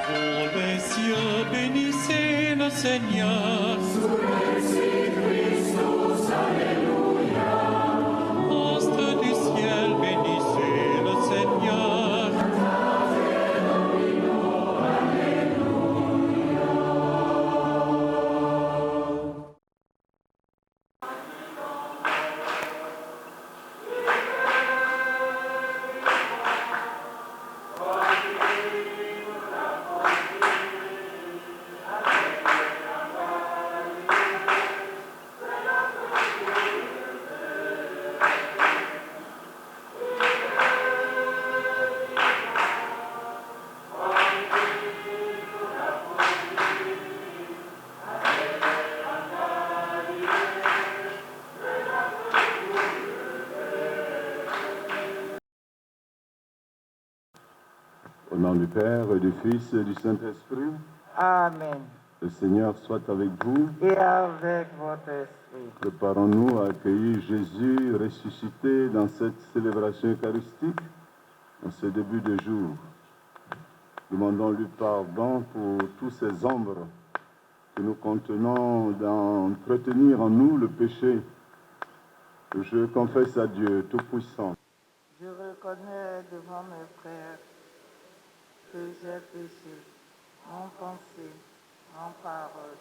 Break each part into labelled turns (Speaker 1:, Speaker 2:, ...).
Speaker 1: Vous les cieux, bénissez le Seigneur. Sous les Christus, Alléluia. Astres du ciel, bénissez le Seigneur.
Speaker 2: Au nom du Père, et du Fils et du Saint-Esprit.
Speaker 3: Amen.
Speaker 2: Le Seigneur soit avec vous.
Speaker 3: Et avec votre esprit.
Speaker 2: Préparons-nous à accueillir Jésus ressuscité dans cette célébration eucharistique, en ce début de jour. Demandons-lui pardon pour tous ces ombres que nous contenons d'entretenir en nous le péché. Je confesse à Dieu Tout-Puissant.
Speaker 3: Je reconnais devant mes frères que j'ai péché en pensée, en parole,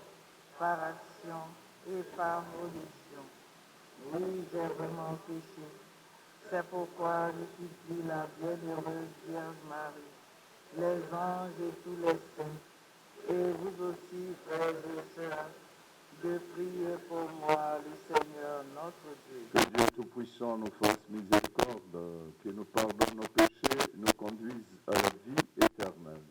Speaker 3: par action et par omission. Oui, j'ai vraiment péché. C'est pourquoi je supplie la bienheureuse Vierge Marie, les anges et tous les saints, et vous aussi, frères et sœurs, de prier pour moi, le Seigneur notre Dieu.
Speaker 2: Que Dieu Tout-Puissant nous fasse miséricorde, qu'il nous pardonne nos péchés, nous conduise à la vie éternelle.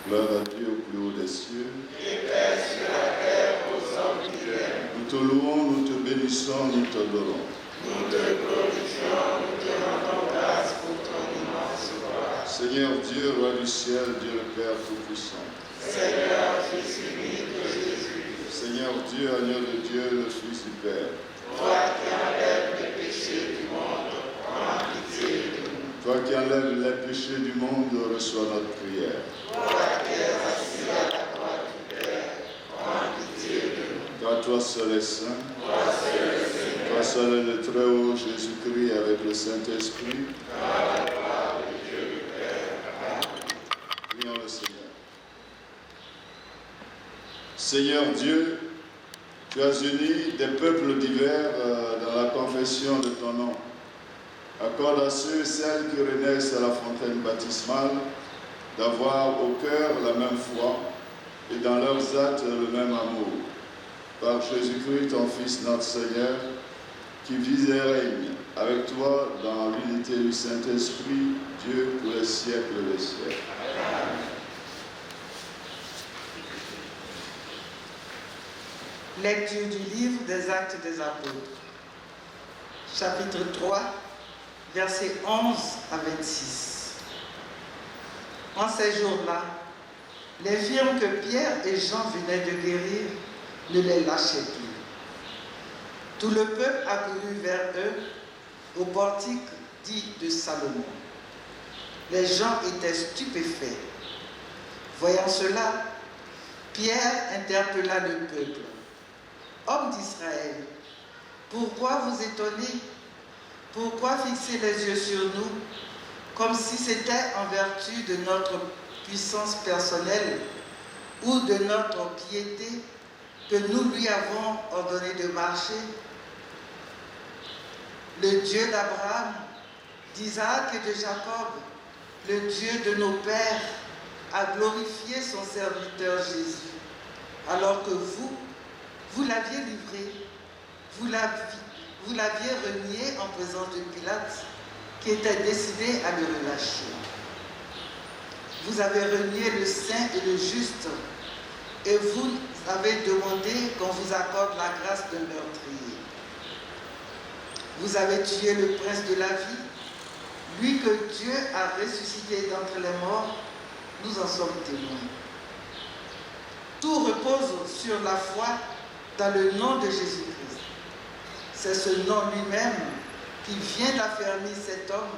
Speaker 2: Gloire à Dieu au plus haut des cieux. Et paix sur la terre aux hommes qui t'aiment. Nous te louons, nous te bénissons, nous t'adorons. Nous te glorifions, nous te rendons grâce pour ton immense gloire. Seigneur Dieu, roi du ciel, Dieu le Père Tout-Puissant. Seigneur, Fils unique de Jésus. Seigneur Dieu, agneau de Dieu, le Fils du Père. Toi qui enlèves les péchés du monde, prends pitié de nous. Toi qui enlèves les péchés du monde, reçois notre prière. Toi seul est saint, toi seul est le Très-Haut Jésus-Christ avec le Saint-Esprit. Prions le Seigneur. Seigneur Dieu, tu as uni des peuples divers dans la confession de ton nom. Accorde à ceux et celles qui renaissent à la fontaine baptismale d'avoir au cœur la même foi et dans leurs actes le même amour. Par Jésus-Christ, ton Fils, notre Seigneur, qui vit et règne avec toi dans l'unité du Saint-Esprit, Dieu pour les siècles des siècles.
Speaker 3: Lecture du livre des Actes des Apôtres, chapitre 3, versets 11 à 26. En ces jours-là, l'infirme que Pierre et Jean venaient de guérir ne les lâchait plus. Tout le peuple accourut vers eux au portique dit de Salomon. Les gens étaient stupéfaits. Voyant cela, Pierre interpella le peuple. « Hommes d'Israël, pourquoi vous étonnez? Pourquoi fixer les yeux sur nous, comme si c'était en vertu de notre puissance personnelle ou de notre piété que nous lui avons ordonné de marcher. Le Dieu d'Abraham, d'Isaac et de Jacob, le Dieu de nos pères, a glorifié son serviteur Jésus, alors que vous l'aviez livré, vous l'aviez renié en présence de Pilate, qui était décidé à le relâcher. Vous avez renié le saint et le juste, et vous avez demandé qu'on vous accorde la grâce de meurtrier. Vous avez tué le prince de la vie, lui que Dieu a ressuscité d'entre les morts, nous en sommes témoins. Tout repose sur la foi dans le nom de Jésus-Christ. C'est ce nom lui-même qui vient d'affermir cet homme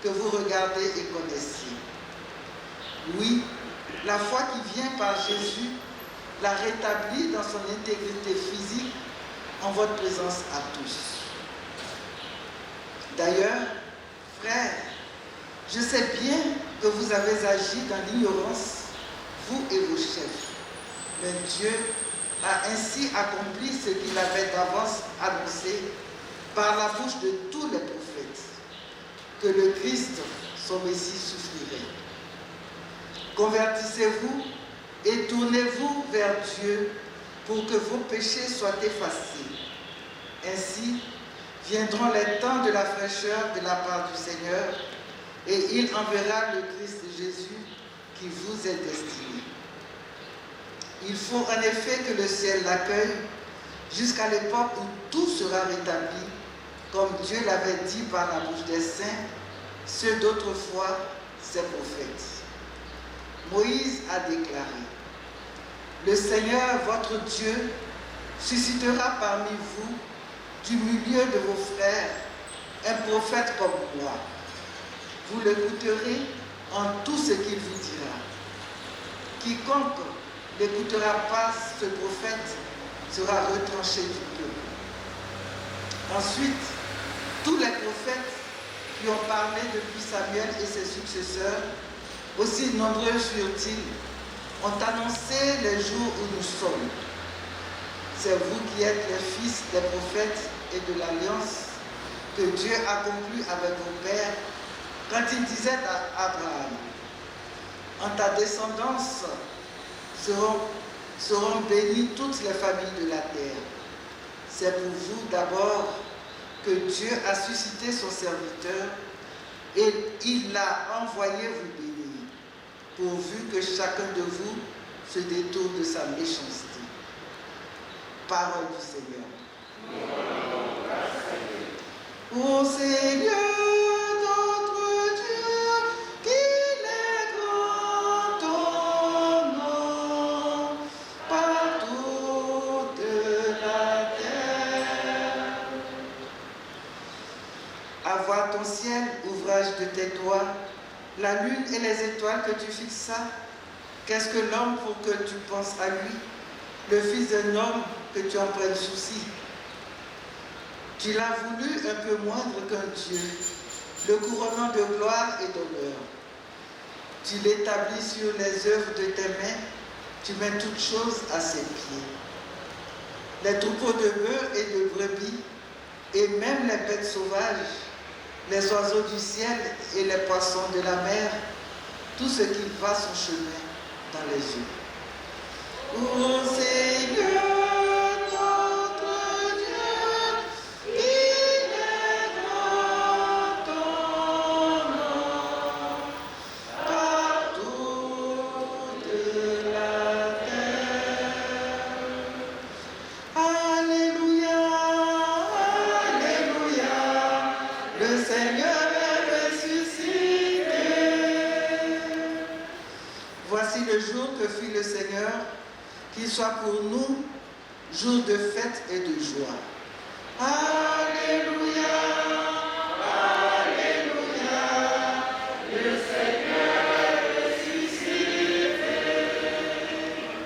Speaker 3: que vous regardez et connaissez. Oui, la foi qui vient par Jésus l'a rétabli dans son intégrité physique en votre présence à tous. D'ailleurs, frères, je sais bien que vous avez agi dans l'ignorance, vous et vos chefs. Mais Dieu a ainsi accompli ce qu'il avait d'avance annoncé par la bouche de tous les prophètes, que le Christ, son Messie, souffrirait. Convertissez-vous et tournez-vous vers Dieu pour que vos péchés soient effacés. Ainsi viendront les temps de la fraîcheur de la part du Seigneur, et il enverra le Christ Jésus qui vous est destiné. Il faut en effet que le ciel l'accueille jusqu'à l'époque où tout sera rétabli, comme Dieu l'avait dit par la bouche des saints, ceux d'autrefois, ses prophètes. Moïse a déclaré: le Seigneur, votre Dieu, suscitera parmi vous, du milieu de vos frères, un prophète comme moi. Vous l'écouterez en tout ce qu'il vous dira. Quiconque n'écoutera pas ce prophète sera retranché du peuple. Ensuite, tous les prophètes qui ont parlé depuis Samuel et ses successeurs, aussi nombreux furent-ils, ont annoncé les jours où nous sommes. C'est vous qui êtes les fils des prophètes et de l'alliance que Dieu a conclue avec vos pères quand il disait à Abraham: en ta descendance seront bénies toutes les familles de la terre. C'est pour vous d'abord que Dieu a suscité son serviteur et il l'a envoyé vous bénir, pourvu que chacun de vous se détourne de sa méchanceté. Parole du Seigneur. Ô Seigneur, notre Dieu, qu'il est grand ton nom partout de la terre. Avoir ton ciel, ouvrage de tes doigts, la lune et les étoiles que tu fixas, qu'est-ce que l'homme pour que tu penses à lui, le fils d'un homme que tu en prennes souci? Tu l'as voulu un peu moindre qu'un Dieu, le couronnant de gloire et d'honneur. Tu l'établis sur les œuvres de tes mains, tu mets toutes choses à ses pieds. Les troupeaux de bœufs et de brebis, et même les bêtes sauvages, les oiseaux du ciel et les poissons de la mer, tout ce qui va son chemin dans les eaux. Ô Seigneur, qu'il soit pour nous jour de fête et de joie. Alléluia, Alléluia, le Seigneur est ressuscité.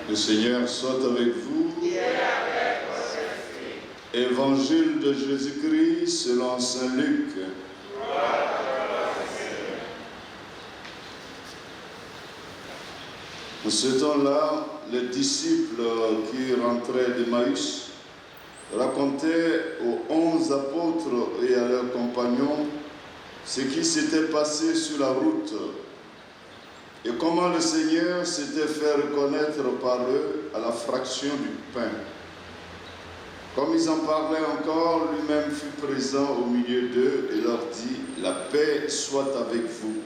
Speaker 2: Le Seigneur soit avec vous.
Speaker 3: Et avec votre esprit.
Speaker 2: Évangile de Jésus-Christ selon saint Luc. En ce temps-là, les disciples qui rentraient d'Emmaüs racontaient aux 11 apôtres et à leurs compagnons ce qui s'était passé sur la route et comment le Seigneur s'était fait reconnaître par eux à la fraction du pain. Comme ils en parlaient encore, lui-même fut présent au milieu d'eux et leur dit « La paix soit avec vous ».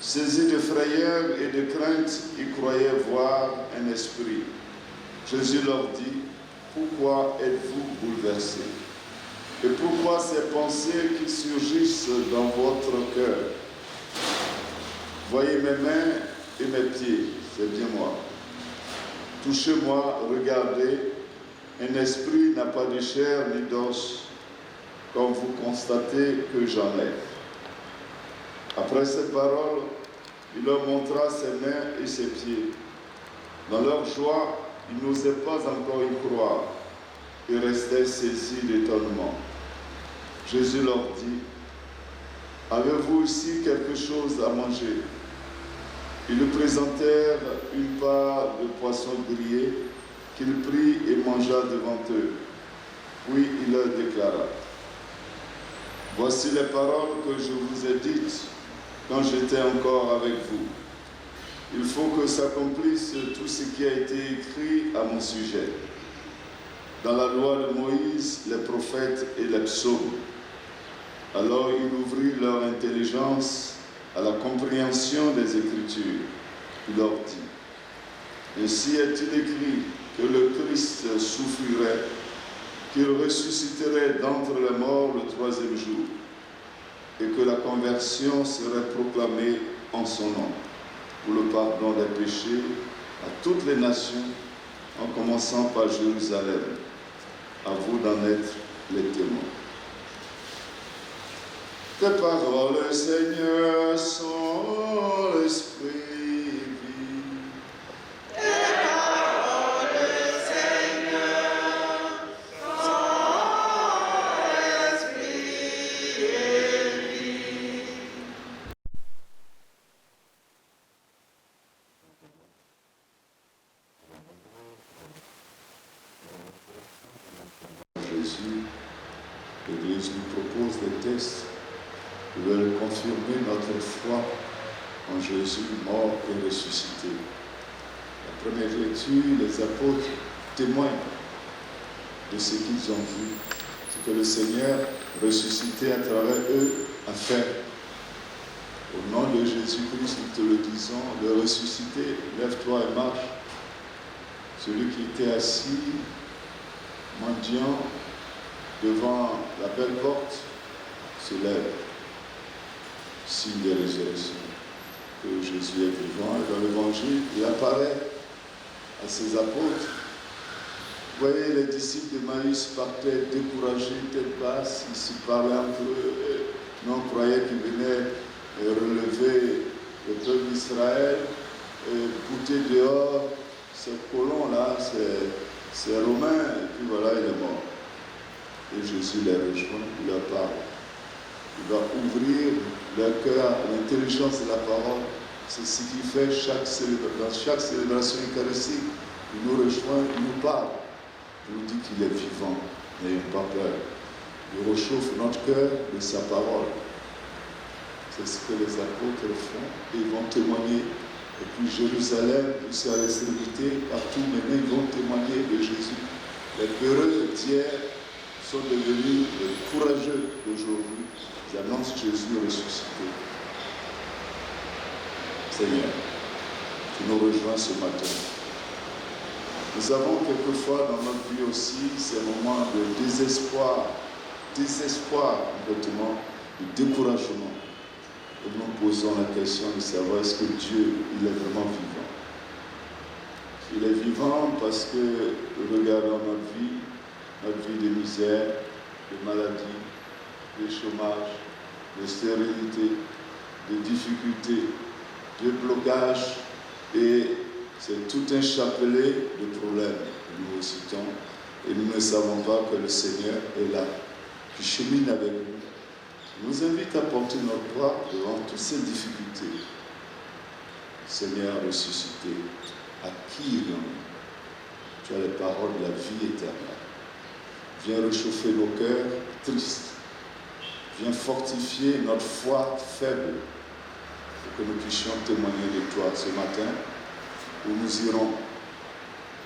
Speaker 2: Saisis de frayeur et de crainte, ils croyaient voir un esprit. Jésus leur dit « Pourquoi êtes-vous bouleversés? Et pourquoi ces pensées qui surgissent dans votre cœur? Voyez mes mains et mes pieds, c'est bien moi. Touchez-moi, regardez, un esprit n'a pas de chair ni d'os, comme vous constatez que j'en ai. » Après ces paroles, il leur montra ses mains et ses pieds. Dans leur joie, ils n'osaient pas encore y croire et restaient saisis d'étonnement. Jésus leur dit, « Avez-vous ici quelque chose à manger ?» Ils lui présentèrent une part de poisson grillé qu'il prit et mangea devant eux. Puis il leur déclara, « Voici les paroles que je vous ai dites quand j'étais encore avec vous. Il faut que s'accomplisse tout ce qui a été écrit à mon sujet. Dans la loi de Moïse, les prophètes et les psaumes. » Alors il ouvrit leur intelligence à la compréhension des Écritures. Il leur dit, « Ainsi est-il écrit que le Christ souffrirait, qu'il ressusciterait d'entre les morts le troisième jour, et que la conversion serait proclamée en son nom, pour le pardon des péchés à toutes les nations, en commençant par Jérusalem. À vous d'en être les témoins. » Tes paroles, Seigneur, sont l'esprit vie. Tes paroles, Seigneur, sont l'esprit et vie. Jésus, l'Église nous propose des tests qui veulent confirmer notre foi en Jésus mort et ressuscité. La première lecture, les apôtres témoignent de ce qu'ils ont vu, ce que le Seigneur ressuscité à travers eux a fait. Au nom de Jésus-Christ, nous te le disons, le ressuscité, lève-toi et marche. Celui qui était assis, mendiant, devant la belle porte, se lève. Signe de résurrection, que Jésus est vivant. Et dans l'Évangile, il apparaît à ses apôtres. Vous voyez, les disciples d'Emmaüs partaient découragés, tête basse, ils se parlaient entre eux. Nous, on croyait qu'ils venaient relever le peuple d'Israël, bouter dehors ces colons-là, ces Romains, et puis voilà, il est mort. Et Jésus les rejoint, il leur parle. Il va ouvrir leur cœur à l'intelligence de la parole. C'est ce qu'il fait dans chaque célébration eucharistique. Il nous rejoint, il nous parle. Il nous dit qu'il est vivant. N'ayons pas peur. Il réchauffe notre cœur de sa parole. C'est ce que les apôtres font. Et ils vont témoigner. Et puis Jérusalem, jusqu'à l'extrémité, partout maintenant, ils vont témoigner de Jésus. Les peureux d'hier sont devenus les courageux d'aujourd'hui. Ils annoncent Jésus ressuscité. Seigneur, tu nous rejoins ce matin. Nous avons quelquefois dans notre vie aussi ces moments de désespoir complètement, de découragement. Et nous posons la question de savoir est-ce que Dieu, il est vraiment vivant. Il est vivant parce que, regardant notre vie de misère, de maladie, de chômage, de stérilité, de difficultés, de blocage, et c'est tout un chapelet de problèmes que nous citons, et nous ne savons pas que le Seigneur est là, qui chemine avec nous. Il nous invite à porter notre poids devant toutes ces difficultés. Seigneur ressuscité, à qui irions-nous? Tu as les paroles de la vie éternelle. Viens réchauffer nos cœurs tristes. Viens fortifier notre foi faible pour que nous puissions témoigner de toi ce matin où nous irons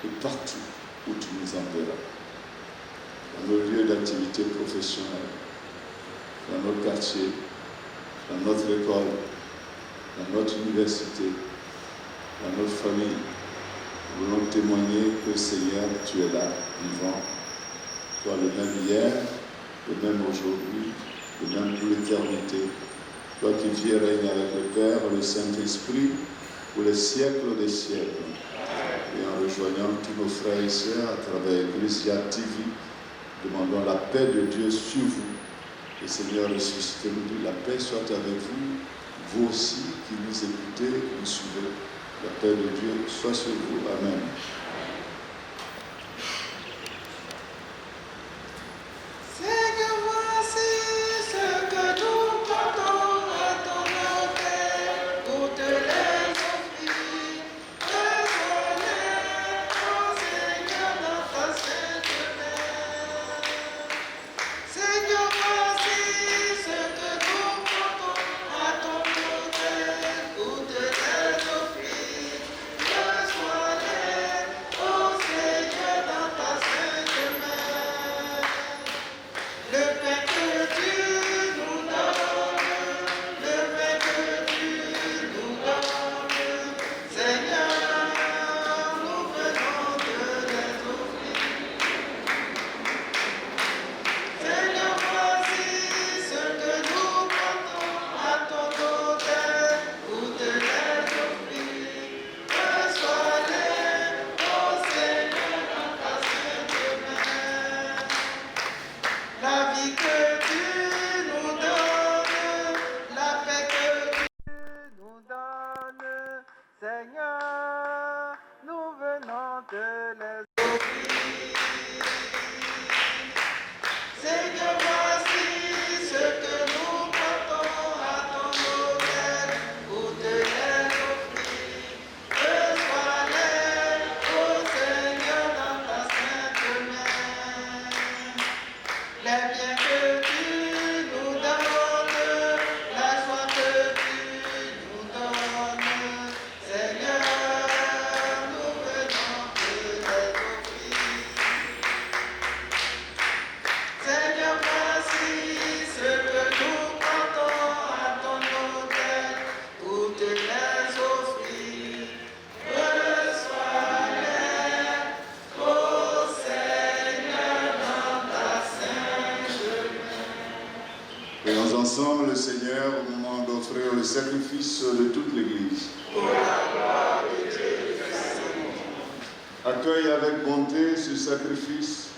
Speaker 2: et partout où tu nous enverras. Dans nos lieux d'activité professionnelle, dans notre quartier, dans notre école, dans notre université, dans notre famille. Nous voulons témoigner que Seigneur, tu es là, vivant. Toi, le même hier, le même aujourd'hui, le même pour l'éternité. Toi qui vis et règnes avec le Père, le Saint-Esprit, pour les siècles des siècles. Et en rejoignant tous nos frères et sœurs à travers Ecclesia TV, demandons la paix de Dieu sur vous. Et Seigneur, ressuscitez-nous, la paix soit avec vous, vous aussi qui nous écoutez, qui nous suivez. La paix de Dieu soit sur vous. Amen. Prions ensemble le Seigneur au moment d'offrir le sacrifice de toute l'Église. Accueille avec bonté ce sacrifice.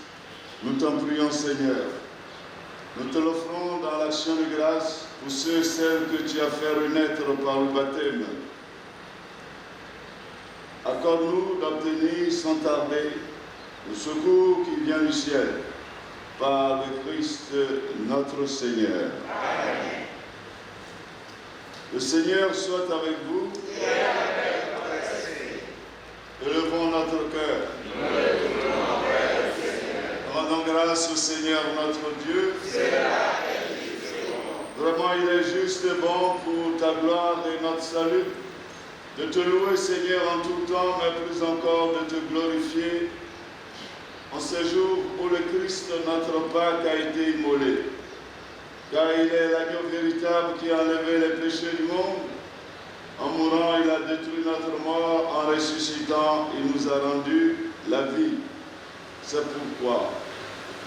Speaker 2: Nous t'en prions, Seigneur. Nous te l'offrons dans l'action de grâce pour ceux et celles que tu as fait renaître par le baptême. Accorde-nous d'obtenir sans tarder le secours qui vient du ciel. Par le Christ notre Seigneur. Amen. Le Seigneur soit avec vous. Et avec votre esprit. Élevons notre cœur. Rendons grâce au Seigneur notre Dieu. Vraiment, il est juste et bon pour ta gloire et notre salut de te louer, Seigneur, en tout temps, mais plus encore de te glorifier en ce jour où le Christ, notre Pâque, a été immolé. Car il est l'agneau véritable qui a enlevé les péchés du monde. En mourant, il a détruit notre mort. En ressuscitant, il nous a rendu la vie. C'est pourquoi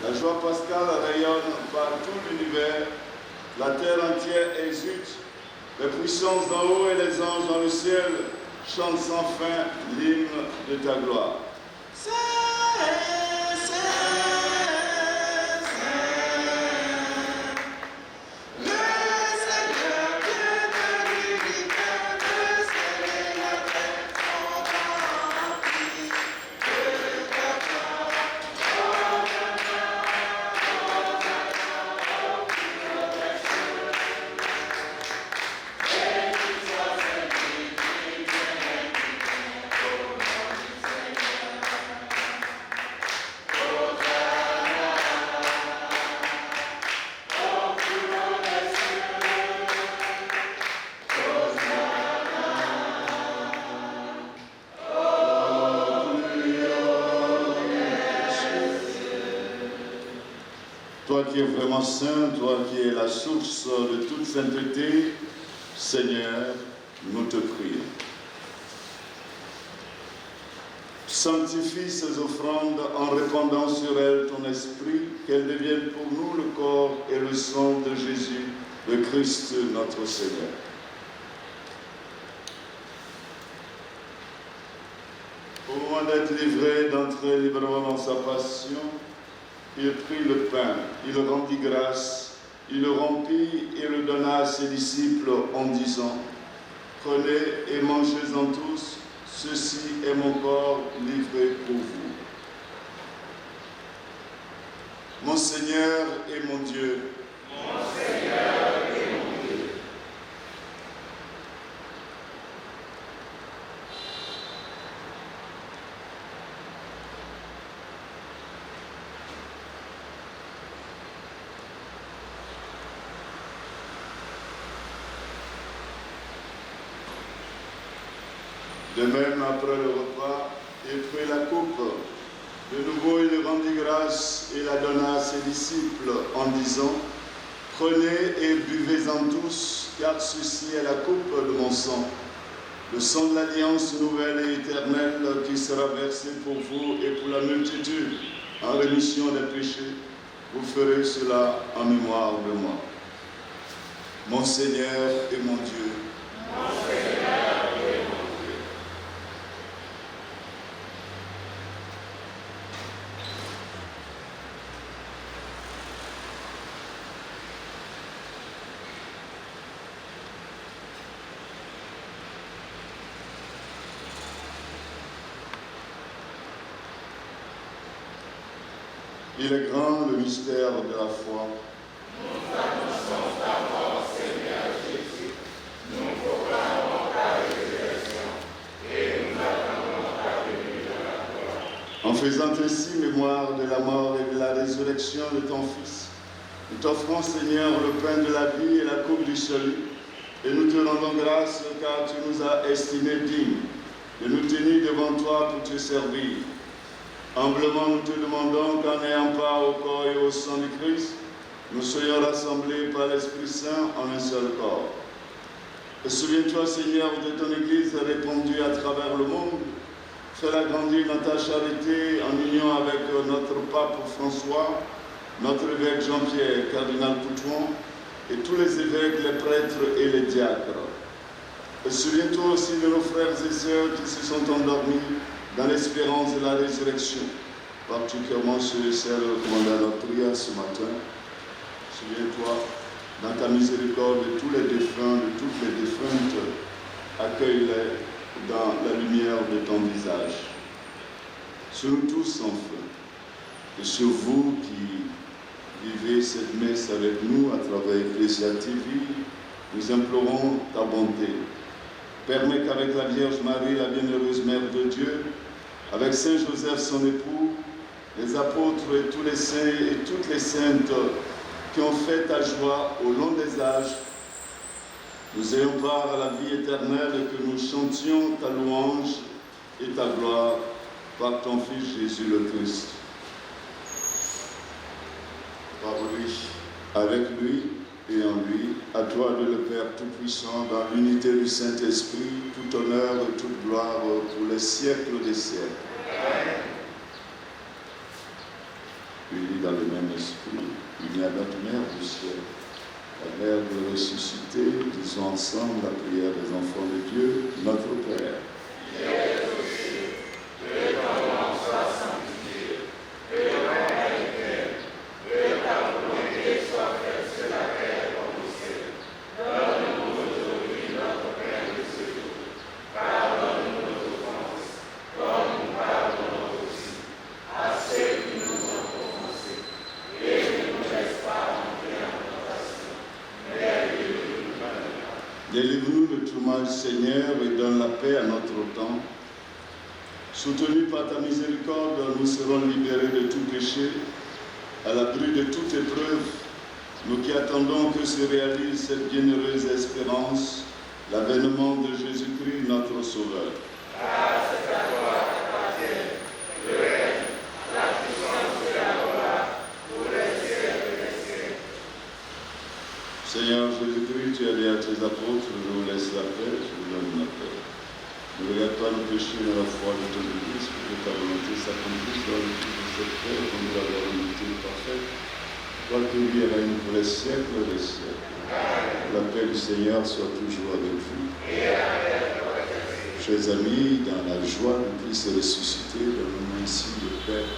Speaker 2: la joie pascale rayonne par tout l'univers. La terre entière exulte. Les puissances d'en haut et les anges dans le ciel chantent sans fin l'hymne de ta gloire. Toi qui es vraiment saint, toi qui es la source de toute sainteté, Seigneur, nous te prions. Sanctifie ces offrandes en répandant sur elles ton esprit, qu'elles deviennent pour nous le corps et le sang de Jésus, le Christ notre Seigneur. Au moment d'être livré, d'entrer librement dans sa passion, il prit le pain, il rendit grâce, il le rompit et le donna à ses disciples en disant « Prenez et mangez-en tous, ceci est mon corps livré pour vous. » Mon Seigneur et mon Dieu, mon Seigneur et mon Dieu. De même, après le repas, il prit la coupe. De nouveau, il rendit grâce et la donna à ses disciples en disant « Prenez et buvez-en tous, car ceci est la coupe de mon sang, le sang de l'alliance nouvelle et éternelle qui sera versé pour vous et pour la multitude en rémission des péchés. Vous ferez cela en mémoire de moi. Mon Seigneur et mon Dieu. Mon Seigneur et mon Dieu. Il est grand le mystère de la foi. Nous annonçons ta mort, Seigneur Jésus. Nous proclamons ta résurrection et nous attendons ta venue dans la gloire. En faisant ainsi mémoire de la mort et de la résurrection de ton Fils, nous t'offrons, Seigneur, le pain de la vie et la coupe du salut, et nous te rendons grâce car tu nous as estimés dignes de nous tenir devant toi pour te servir. Humblement, nous te demandons qu'en ayant part au corps et au sang du Christ, nous soyons rassemblés par l'Esprit Saint en un seul corps. Et souviens-toi, Seigneur, de ton Église répandue à travers le monde. Fais-la grandir dans ta charité en union avec notre pape François, notre évêque Jean-Pierre, cardinal Coutouan, et tous les évêques, les prêtres et les diacres. Et souviens-toi aussi de nos frères et sœurs qui se sont endormis dans l'espérance de la résurrection, particulièrement ceux et celles recommandés à notre prière ce matin. Souviens-toi, dans ta miséricorde, de tous les défunts, de toutes les défuntes, accueille-les dans la lumière de ton visage. Sur nous tous, enfin, et sur vous qui vivez cette messe avec nous à travers Ecclesia TV, nous implorons ta bonté. Permets qu'avec la Vierge Marie, la bienheureuse Mère de Dieu, avec Saint Joseph, son époux, les apôtres et tous les saints et toutes les saintes qui ont fait ta joie au long des âges, nous ayons part à la vie éternelle et que nous chantions ta louange et ta gloire par ton Fils Jésus le Christ. Par lui, avec lui et en lui, à toi de le Père Tout-Puissant, dans l'unité du Saint-Esprit, tout honneur et toute gloire pour les siècles des siècles. Amen. Unis dans le même esprit, unis à notre Mère du ciel, la Mère de ressusciter, disons ensemble la prière des enfants de Dieu, notre Père. Qui es aux cieux, que ton nom soit sanctifié, que ton règne vienne, que ta volonté soit faite sur la terre comme au ciel. Donne-nous aujourd'hui notre pain de ce jour. Pardonne-nous nos offenses, comme nous pardonnons aussi à ceux qui nous ont offensés. Et ne nous laisse pas entrer en tentation, mais délivre-nous du mal. Délivre-nous de tout mal, Seigneur, et donne la paix à notre temps. Soutenus par ta miséricorde, nous serons libérés de tout péché, à l'abri de toute épreuve, nous qui attendons que se réalise cette bienheureuse espérance, l'avènement de Jésus-Christ, notre Sauveur. Grâce à toi appartient le règne, la puissance et la gloire pour les siècles des tes apôtres, je vous laisse la paix, je vous donne ma paix. Ne regarde pas nos péchés, mais la foi de ton Église, pour que ta volonté s'accomplisse dans le but de cette paix, au nom de la volonté parfaite. Toi qui vis et règne pour les siècles des siècles. La paix du Seigneur soit toujours avec vous. Chers amis, dans la joie du Christ ressuscité, donnons-nous un signe de paix.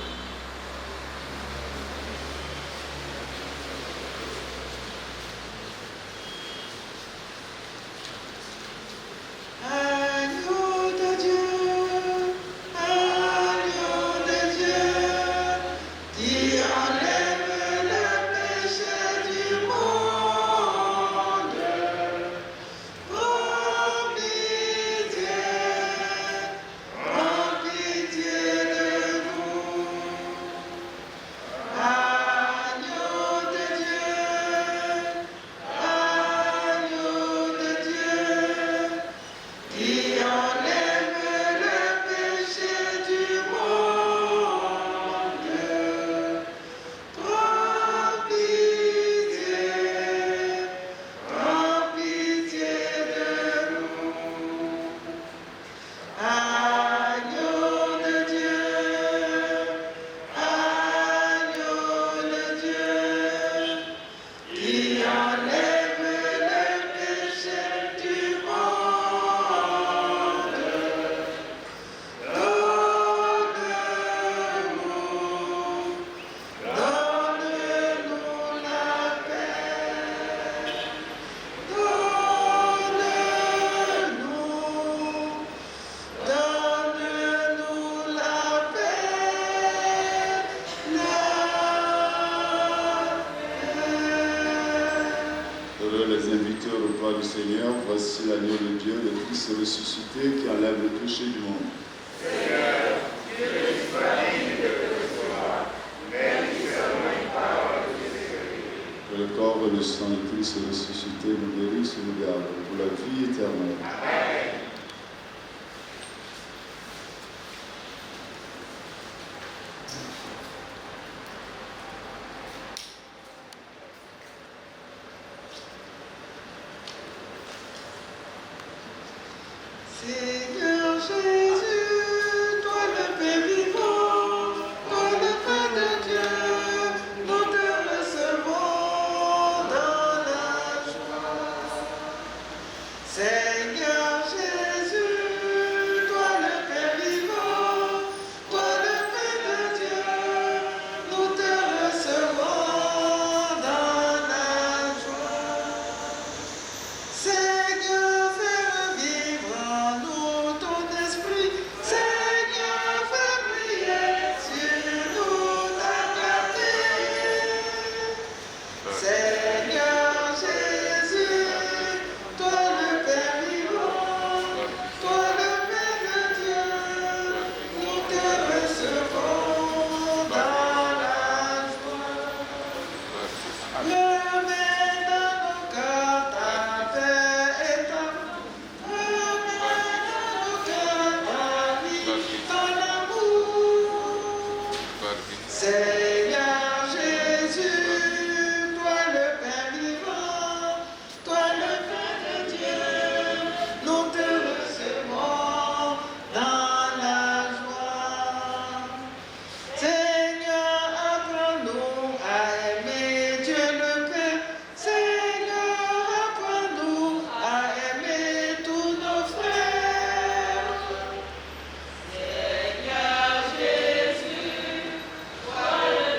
Speaker 2: Voici l'agneau de Dieu, le Christ ressuscité qui enlève le péché du monde.
Speaker 4: Seigneur, Dieu est disponible de te recevoir, mais dis seulement une parole de guérison.
Speaker 2: Que le corps et le sang du Christ ressuscité nous guérissent et nous gardent pour la vie éternelle.
Speaker 4: Amen.
Speaker 3: Seigneur Jésus, toi le Père vivant, toi le Père de Dieu, nous te recevons dans la joie. Seigneur Jésus, toi le Père vivant, toi le Père de Dieu, nous te recevons dans la joie. Seigneur, fais revivre en nous ton esprit. Seigneur, fais briller sur nous ta clarté. Seigneur Jésus, toi le Père vivant, toi le Père de Dieu, nous te recevons dans la joie. Remets dans nos cœurs ta paix et ta remets dans nos cœurs ta vie, ton amour. Seigneur Jésus, toi le Père vivant, toi le Père de Dieu, nous te recevons dans la joie. Seigneur, apprends-nous à aimer Dieu le Père. Seigneur, apprends-nous à aimer tous nos frères. Seigneur Jésus, toi le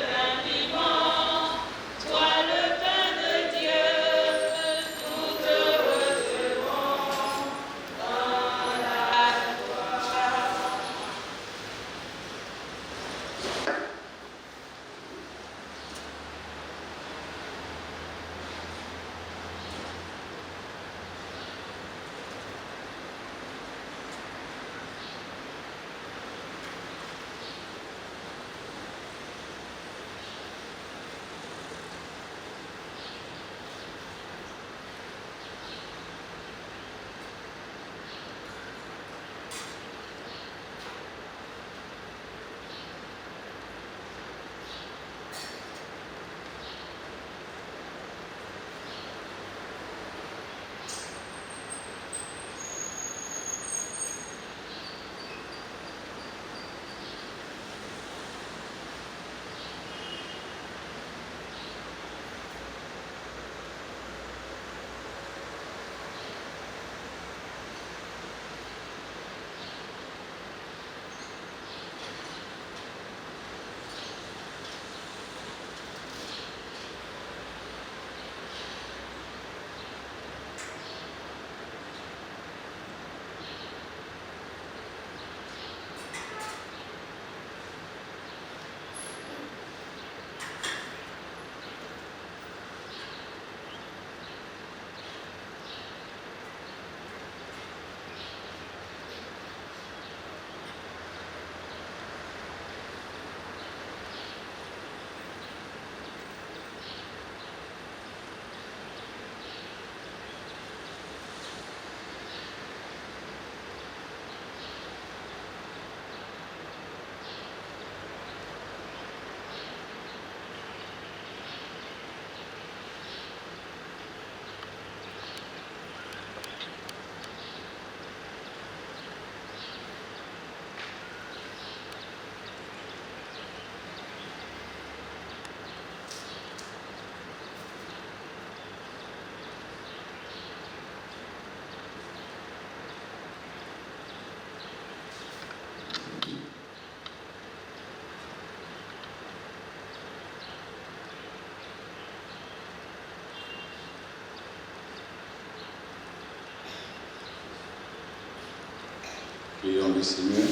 Speaker 2: Prions le Seigneur.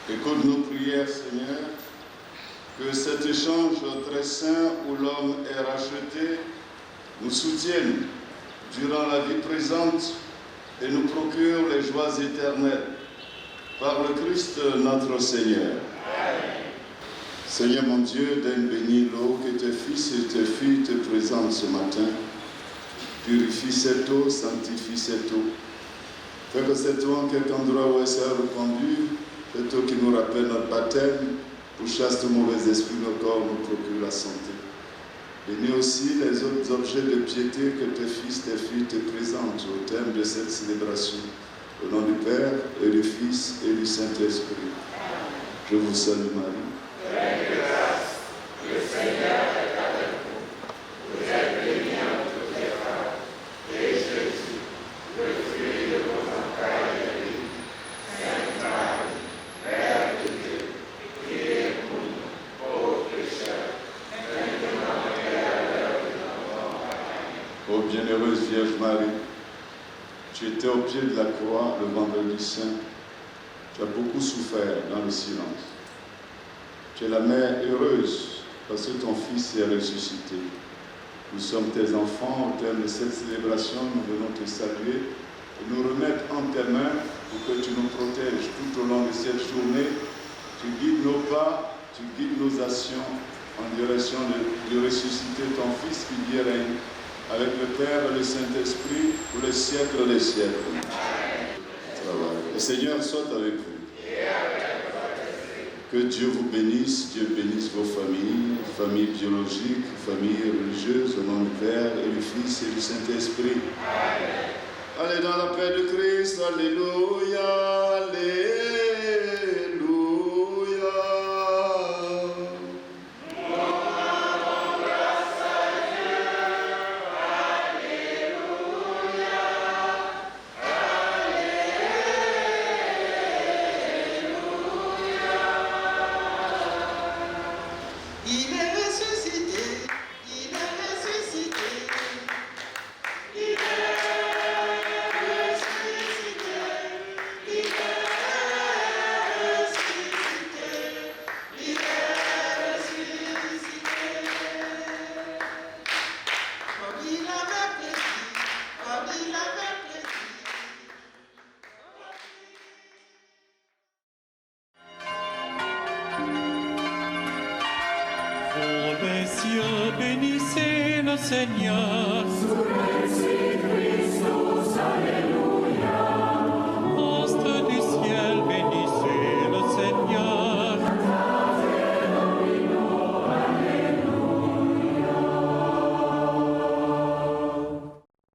Speaker 2: Écoute nos prières, Seigneur, que cet échange très saint où l'homme est racheté nous soutienne durant la vie présente et nous procure les joies éternelles. Par le Christ notre Seigneur. Amen. Seigneur mon Dieu, donne béni l'eau que tes fils et tes filles te présentent ce matin. Purifie cette eau, sanctifie cette eau. Fais que cette eau, en quelque endroit où elle sera reconduite, cette eau qui nous rappelle notre baptême, pour chasser de mauvais esprits, nos corps nous procure la santé. Bénis aussi les autres objets de piété que tes fils, tes filles te présentent au terme de cette célébration. Au nom du Père, et du Fils, et du Saint-Esprit. Je vous salue Marie.
Speaker 4: Pleine de grâce, le Seigneur est avec vous. Vous êtes bénie entre toutes les femmes, et Jésus, le fruit de vos entrailles, est béni. Sainte Marie, Mère de Dieu, priez pour nous, pauvres pécheurs, maintenant et à l'heure de notre mort. Amen.
Speaker 2: Ô bienheureuse Vierge Marie, tu étais au pied de la croix le vendredi saint. Tu as beaucoup souffert dans le silence. Tu es la mère heureuse parce que ton Fils est ressuscité. Nous sommes tes enfants. Au terme de cette célébration, nous venons te saluer et nous remettre en tes mains pour que tu nous protèges tout au long de cette journée. Tu guides nos pas, tu guides nos actions en direction de ressusciter ton Fils qui vit et règne avec le Père et le Saint-Esprit pour les siècles des siècles. Le Seigneur soit avec vous. Que Dieu vous bénisse, Dieu bénisse vos familles, familles biologiques, familles religieuses, au nom du Père et du Fils et du Saint-Esprit. Allez dans la paix de Christ, alléluia, alléluia.
Speaker 1: Vous les cieux, bénissez le Seigneur.
Speaker 4: Sur Christus, Alléluia.